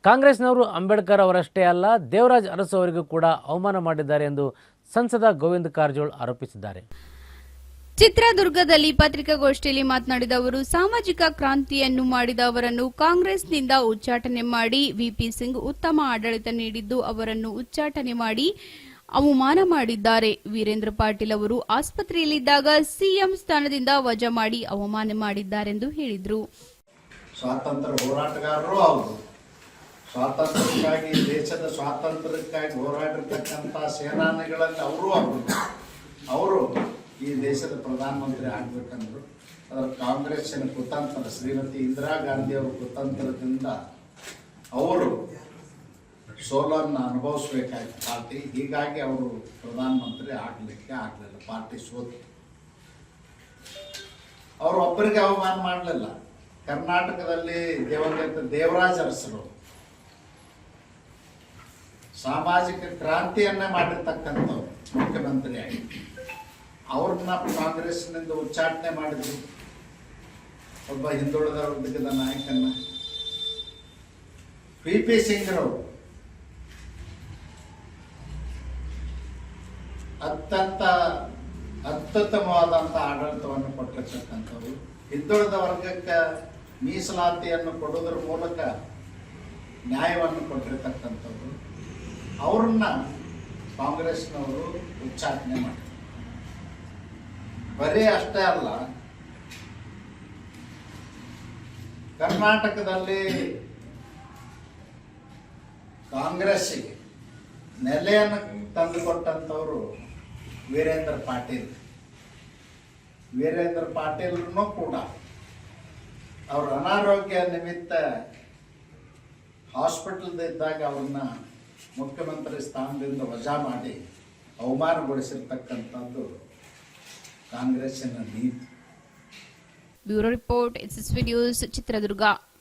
ಕಾಂಗ್ರೆಸ್ನವರು ಅಂಬೇಡ್ಕರ್ ಅವರಷ್ಟೇ ಅಲ್ಲ, ದೇವರಾಜ್ ಅರಸು ಅವರಿಗೂ ಕೂಡ ಅವಮಾನ ಮಾಡಿದ್ದಾರೆ ಎಂದು ಸಂಸದ ಗೋವಿಂದ ಕಾರಜೋಳ ಆರೋಪಿಸಿದ್ದಾರೆ. ಚಿತ್ರದುರ್ಗದಲ್ಲಿ ಪತ್ರಿಕಾಗೋಷ್ಠಿಯಲ್ಲಿ ಮಾತನಾಡಿದ ಅವರು, ಸಾಮಾಜಿಕ ಕ್ರಾಂತಿಯನ್ನು ಮಾಡಿದ ಅವರನ್ನು ಕಾಂಗ್ರೆಸ್ನಿಂದ ಉಚ್ಚಾಟನೆ ಮಾಡಿ, ವಿಪಿ ಸಿಂಗ್ ಉತ್ತಮ ಆಡಳಿತ ನೀಡಿದ್ದು ಅವರನ್ನು ಉಚ್ಚಾಟನೆ ಮಾಡಿ ಅವಮಾನ ಮಾಡಿದ್ದಾರೆ. ವೀರೇಂದ್ರ ಪಾಟೀಲ್ ಅವರು ಆಸ್ಪತ್ರೆಯಲ್ಲಿದ್ದಾಗ ಸಿಎಂ ಸ್ಥಾನದಿಂದ ವಜಾ ಮಾಡಿ ಅವಮಾನ ಮಾಡಿದ್ದಾರೆಂದು ಹೇಳಿದರು. ಸ್ವಾತಂತ್ರ್ಯ ಹೋರಾಟಗಾರರು ಹೌದು, ಸ್ವಾತಂತ್ರ್ಯಕ್ಕಾಗಿ ದೇಶದ ಸ್ವಾತಂತ್ರ್ಯಕ್ಕಾಗಿ ಹೋರಾಡಿರ್ತಕ್ಕಂಥ ಸೇನಾನಿಗಳಲ್ಲಿ ಅವರು ಹೌದು. ಅವರು ಈ ದೇಶದ ಪ್ರಧಾನಮಂತ್ರಿ ಆಗಬೇಕಂದ್ರು. ಅದರ ಕಾಂಗ್ರೆಸ್ಸಿನ ಕುತಂತ್ರ, ಶ್ರೀಮತಿ ಇಂದಿರಾ ಗಾಂಧಿಯವರ ಕುತಂತ್ರದಿಂದ ಅವರು ಸೋಲನ್ನು ಅನುಭವಿಸ್ಬೇಕಾಯ್ತು ಪಾರ್ಟಿ. ಹೀಗಾಗಿ ಅವರು ಪ್ರಧಾನಮಂತ್ರಿ ಆಗಲಿಕ್ಕೆ ಆಗಲಿಲ್ಲ, ಪಾರ್ಟಿ ಸೋತು. ಅವರು ಒಬ್ಬರಿಗೆ ಅವಮಾನ ಮಾಡಲಿಲ್ಲ. ಕರ್ನಾಟಕದಲ್ಲಿ ದಿವಂಗತ ದೇವರಾಜ್ ಅರಸರು ಸಾಮಾಜಿಕ ಕ್ರಾಂತಿಯನ್ನೇ ಮಾಡಿರ್ತಕ್ಕಂಥವ್ರು ಮುಖ್ಯಮಂತ್ರಿಯಾಗಿ, ಅವ್ರನ್ನ ಕಾಂಗ್ರೆಸ್ನಿಂದ ಉಚ್ಚಾಟನೆ ಮಾಡಿದ್ರು. ಒಬ್ಬ ಹಿಂದುಳಿದ ವರ್ಗದ ನಾಯಕನ ವಿಪಿ ಸಿಂಗ್ರವರು ಅತ್ಯುತ್ತಮವಾದಂಥ ಆಡಳಿತವನ್ನು ಕೊಟ್ಟಿರ್ತಕ್ಕಂಥವ್ರು. ಹಿಂದುಳಿದ ವರ್ಗಕ್ಕೆ ಮೀಸಲಾತಿಯನ್ನು ಕೊಡೋದ್ರ ಮೂಲಕ ನ್ಯಾಯವನ್ನು ಕೊಟ್ಟಿರ್ತಕ್ಕಂಥವ್ರು. ಅವ್ರನ್ನ ಕಾಂಗ್ರೆಸ್ನವರು ಉಚ್ಚಾಟನೆ ಮಾಡಿದರು. ಬರೀ ಅಷ್ಟೇ ಅಲ್ಲ, ಕರ್ನಾಟಕದಲ್ಲಿ ಕಾಂಗ್ರೆಸ್ಸಿಗೆ ನೆಲೆಯನ್ನು ತಂದುಕೊಟ್ಟಂಥವರು ವೀರೇಂದ್ರ ಪಾಟೀಲ್ರೂ ಕೂಡ ಅವರ ಅನಾರೋಗ್ಯ ನಿಮಿತ್ತ ಹಾಸ್ಪಿಟಲ್ದಿದ್ದಾಗ ಅವ್ರನ್ನ ಮುಖ್ಯಮಂತ್ರಿ ಸ್ಥಾನದಿಂದ ವಜಾ ಮಾಡಿ ಅವಮಾನಗೊಳಿಸಿರ್ತಕ್ಕಂಥದ್ದು ಕಾಂಗ್ರೆಸ್ಸಿನ ನೀತಿ. Bureau report, SSV news, Chitradurga.